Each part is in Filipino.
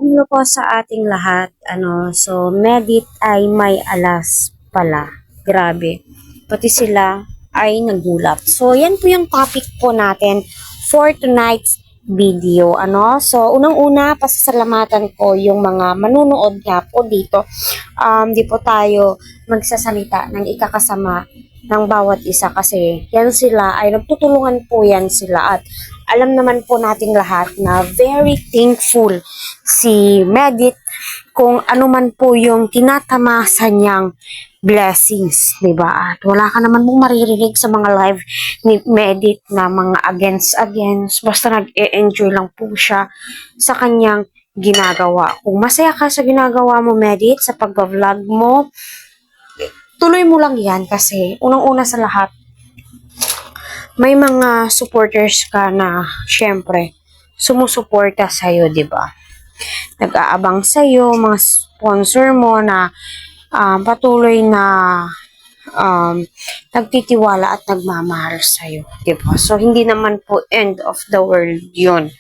Hello po sa ating lahat. So Medit ay may alas pala. Grabe. Pati sila ay nagulat. So yan po yung topic po natin for tonight's video. So unang-una, pasasalamatan ko yung mga manunood nga po dito. Di po tayo magsasalita ng ikakasama ng bawat isa kasi yan sila ay nagtutulungan po yan sila at alam naman po nating lahat na very thankful si Medit kung ano man po yung tinatamasa niyang blessings, di ba? At wala ka naman pong maririnig sa mga live ni Medit na mga against, basta nag-e-enjoy lang po siya sa kanyang ginagawa. Kung masaya ka sa ginagawa mo, Medit, sa pag-vlog mo, tuloy mo lang yan kasi unang-una sa lahat, may mga supporters ka na syempre sumusuporta sa'yo, di ba? Nag-aabang sa'yo, mga sponsor mo na patuloy na nagtitiwala at nagmamahal sa'yo, di ba? So, hindi naman po end of the world yun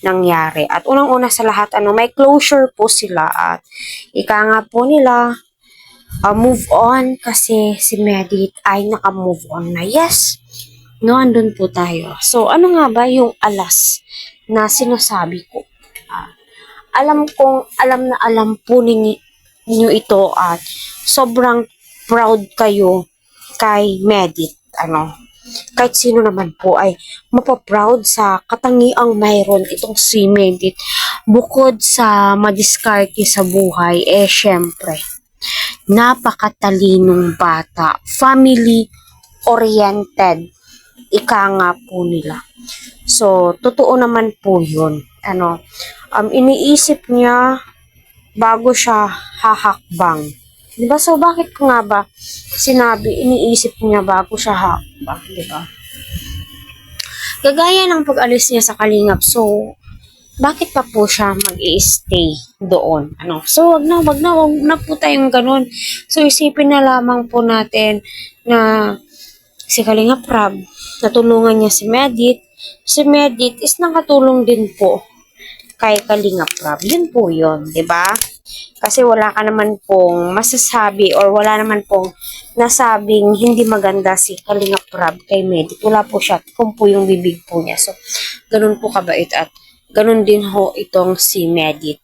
nangyari. At unang-una sa lahat, may closure po sila at ika nga po nila, move on kasi si Medit ay naka-move on na. Yes, no, andun po tayo. So, ano nga ba yung alas na sinasabi ko? Alam na alam po ninyo ito at sobrang proud kayo kay Medit. Kahit sino naman po ay mapaproud sa katangiang mayroon itong si Medit. Bukod sa madiskarte sa buhay, syempre, napakatalinong bata, family-oriented, ika nga po nila. So, totoo naman po yun. Iniisip niya bago siya hahakbang. Diba? So, bakit ko nga ba sinabi, iniisip niya bago siya hahakbang? Diba? Gagaya ng pag-alis niya sa Kalingap. So, bakit pa po siya mag-i-stay doon? So, wag na po tayong ganun. So, isipin na lamang po natin na si Kalingap Rab, natulungan niya si Medit. Si Medit is nakatulong din po kay Kalingap Rab. Yun po yun, di ba? Kasi wala ka naman pong masasabi or wala naman pong nasabing hindi maganda si Kalingap Rab kay Medit. Wala po siya kung po yung bibig po niya. So, ganun po kabait at ganun din ho itong si Medit.